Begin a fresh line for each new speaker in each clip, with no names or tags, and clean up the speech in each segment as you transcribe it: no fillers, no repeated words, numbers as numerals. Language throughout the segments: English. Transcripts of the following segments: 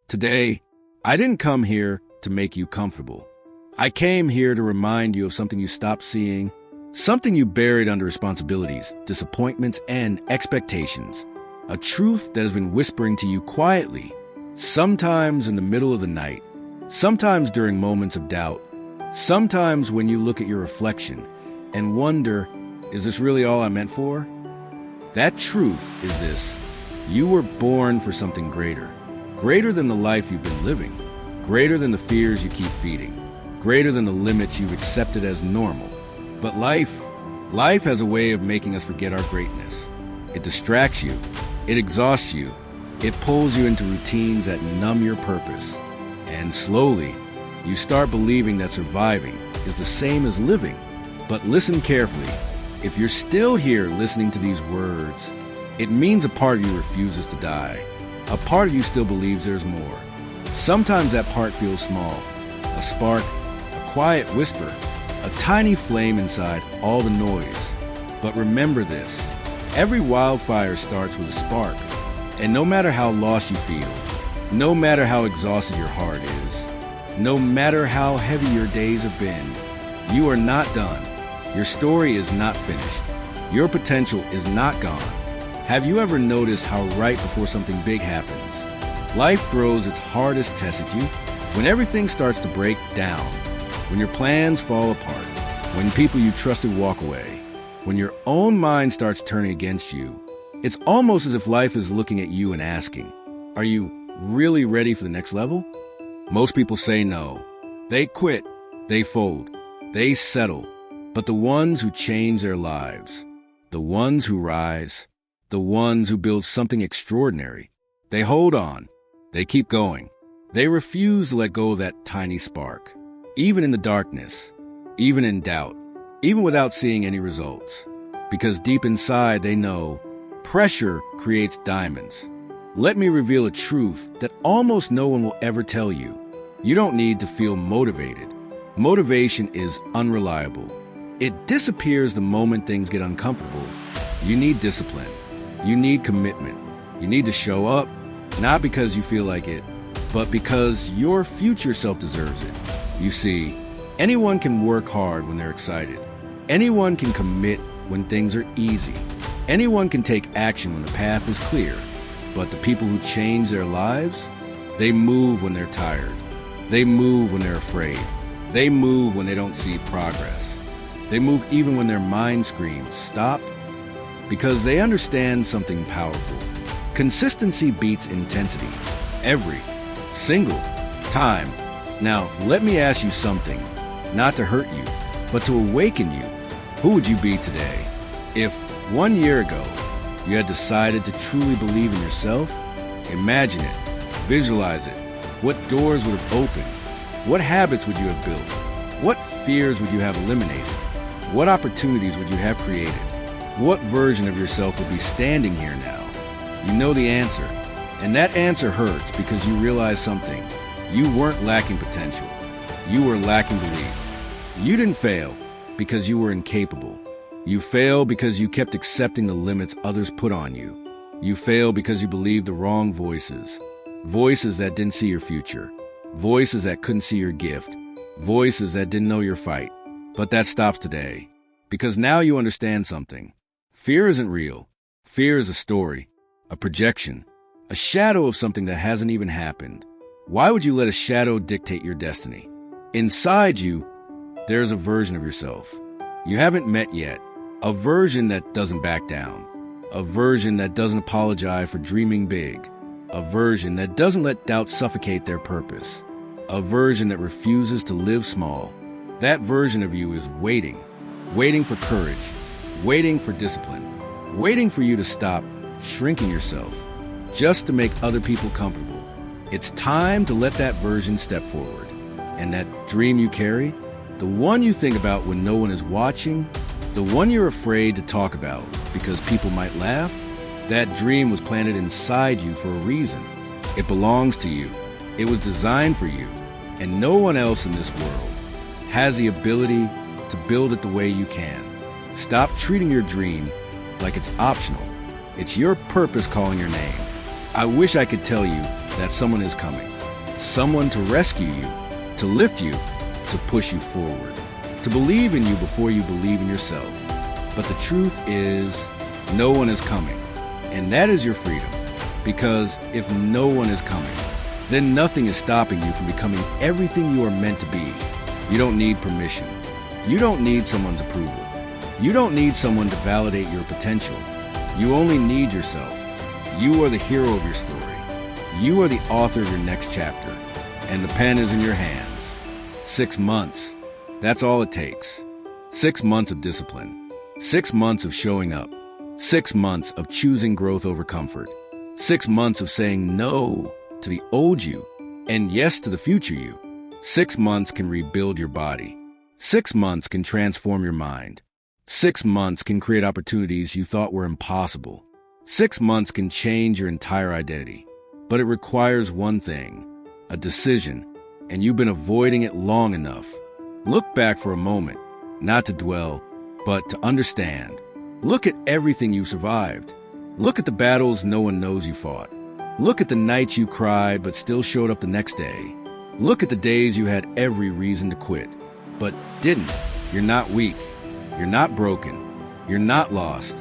Today, I didn't come here to make you comfortable. I came here to remind you of something you stopped seeing, something you buried under responsibilities, disappointments, and expectations. A truth that has been whispering to you quietly, sometimes in the middle of the night, sometimes during moments of doubt, sometimes when you look at your reflection and wonder, is this really all I'm meant for? That truth is this: you were born for something greater. Greater than the life you've been living. Greater than the fears you keep feeding. Greater than the limits you've accepted as normal. But life has a way of making us forget our greatness. It distracts you. It exhausts you. It pulls you into routines that numb your purpose. And slowly, you start believing that surviving is the same as living. But listen carefully. If you're still here listening to these words, it means a part of you refuses to die. A part of you still believes there's more. Sometimes that part feels small. A spark, a quiet whisper, a tiny flame inside all the noise. But remember this: every wildfire starts with a spark. And no matter how lost you feel, no matter how exhausted your heart is, no matter how heavy your days have been, you are not done. Your story is not finished. Your potential is not gone. Have you ever noticed how right before something big happens, life throws its hardest test at you? When everything starts to break down, when your plans fall apart, when people you trusted walk away, when your own mind starts turning against you, it's almost as if life is looking at you and asking, are you really ready for the next level? Most people say no. They quit, they fold, they settle. But the ones who change their lives, the ones who rise, the ones who build something extraordinary, they hold on, they keep going. They refuse to let go of that tiny spark, even in the darkness, even in doubt, even without seeing any results. Because deep inside they know pressure creates diamonds. Let me reveal a truth that almost no one will ever tell you. You don't need to feel motivated. Motivation is unreliable. It disappears the moment things get uncomfortable. You need discipline. You need commitment. You need to show up, not because you feel like it, but because your future self deserves it. You see, anyone can work hard when they're excited. Anyone can commit when things are easy. Anyone can take action when the path is clear. But the people who change their lives, they move when they're tired. They move when they're afraid. They move when they don't see progress. They move even when their mind screams, stop, because they understand something powerful. Consistency beats intensity, every single time. Now, let me ask you something, not to hurt you, but to awaken you. Who would you be today? If 1 year ago, you had decided to truly believe in yourself, imagine it, visualize it. What doors would have opened? What habits would you have built? What fears would you have eliminated? What opportunities would you have created? What version of yourself would be standing here now? You know the answer, and that answer hurts because you realize something. You weren't lacking potential. You were lacking belief. You didn't fail because you were incapable. You failed because you kept accepting the limits others put on you. You failed because you believed the wrong voices. Voices that didn't see your future. Voices that couldn't see your gift. Voices that didn't know your fight. But that stops today, because now you understand something. Fear isn't real. Fear is a story, a projection, a shadow of something that hasn't even happened. Why would you let a shadow dictate your destiny? Inside you, there's a version of yourself you haven't met yet, a version that doesn't back down, a version that doesn't apologize for dreaming big, a version that doesn't let doubt suffocate their purpose, a version that refuses to live small. That version of you is waiting for courage, waiting for discipline, waiting for you to stop shrinking yourself just to make other people comfortable. It's time to let that version step forward. And that dream you carry, the one you think about when no one is watching, the one you're afraid to talk about because people might laugh, that dream was planted inside you for a reason. It belongs to you. It was designed for you. And no one else in this world has the ability to build it the way you can. Stop treating your dream like it's optional. It's your purpose calling your name. I wish I could tell you that someone is coming. someone to rescue you, to lift you, to push you forward, to believe in you before you believe in yourself. But the truth is, no one is coming, and that is your freedom. Because if no one is coming, then nothing is stopping you from becoming everything you are meant to be. You don't need permission. You don't need someone's approval. You don't need someone to validate your potential. You only need yourself. You are the hero of your story. You are the author of your next chapter, and the pen is in your hands. 6 months. That's all it takes. 6 months of discipline. 6 months of showing up. 6 months of choosing growth over comfort. 6 months of saying no to the old you and yes to the future you. 6 months can rebuild your body. 6 months can transform your mind. 6 months can create opportunities you thought were impossible. 6 months can change your entire identity. But it requires one thing, a decision, and you've been avoiding it long enough. Look back for a moment, not to dwell, but to understand. Look at everything you survived. Look at the battles no one knows you fought. Look at the nights you cried but still showed up the next day. Look at the days you had every reason to quit, but didn't. You're not weak. You're not broken. You're not lost.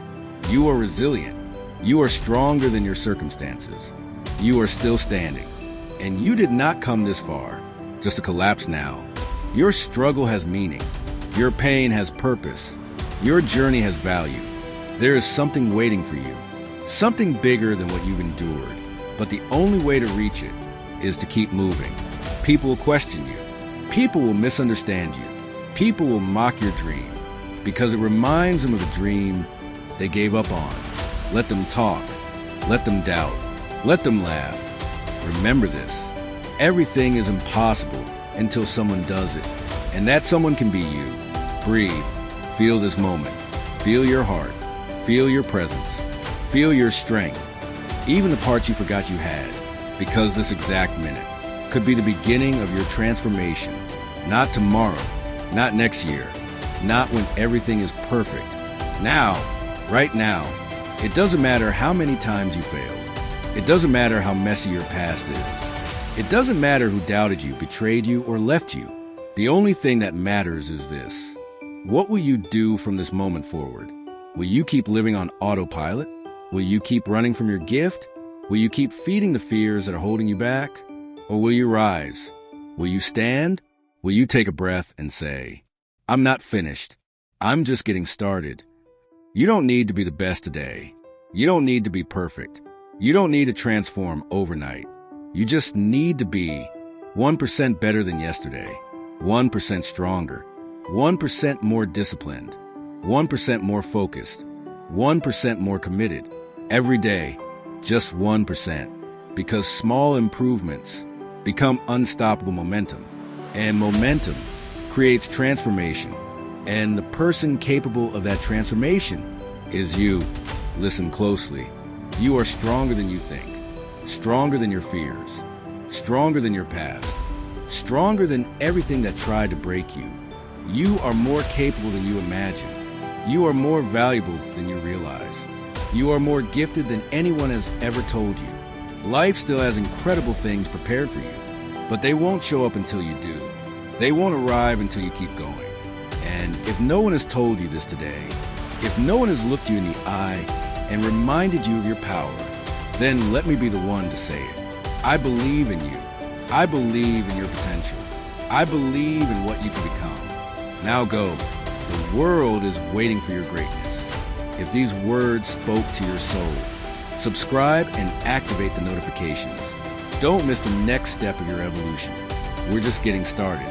You are resilient. You are stronger than your circumstances. You are still standing. And you did not come this far just to collapse now. Your struggle has meaning. Your pain has purpose. Your journey has value. There is something waiting for you. Something bigger than what you've endured. But the only way to reach it is to keep moving. People will question you. People will misunderstand you. People will mock your dream because it reminds them of the dream they gave up on. Let them talk. Let them doubt. Let them laugh. Remember this. Everything is impossible until someone does it. And that someone can be you. Breathe. Feel this moment. Feel your heart. Feel your presence. Feel your strength. Even the parts you forgot you had. Because this exact minute could be the beginning of your transformation. Not tomorrow. Not next year. Not when everything is perfect. Now. Right now. It doesn't matter how many times you failed. It doesn't matter how messy your past is. It doesn't matter who doubted you, betrayed you, or left you. The only thing that matters is this. What will you do from this moment forward? Will you keep living on autopilot? Will you keep running from your gift? Will you keep feeding the fears that are holding you back? Or will you rise? Will you stand? Will you take a breath and say, I'm not finished. I'm just getting started. You don't need to be the best today. You don't need to be perfect. You don't need to transform overnight. You just need to be 1% better than yesterday, 1% stronger, 1% more disciplined, 1% more focused, 1% more committed. Every day, just 1%. Because small improvements become unstoppable momentum. And momentum creates transformation. And the person capable of that transformation is you. Listen closely. You are stronger than you think, stronger than your fears, stronger than your past, stronger than everything that tried to break you. You are more capable than you imagine. You are more valuable than you realize. You are more gifted than anyone has ever told you. Life still has incredible things prepared for you, but they won't show up until you do. They won't arrive until you keep going. And if no one has told you this today, if no one has looked you in the eye and reminded you of your power, then let me be the one to say it. I believe in you. I believe in your potential. I believe in what you can become. Now go. The world is waiting for your greatness. If these words spoke to your soul, subscribe and activate the notifications. Don't miss the next step of your evolution. We're just getting started.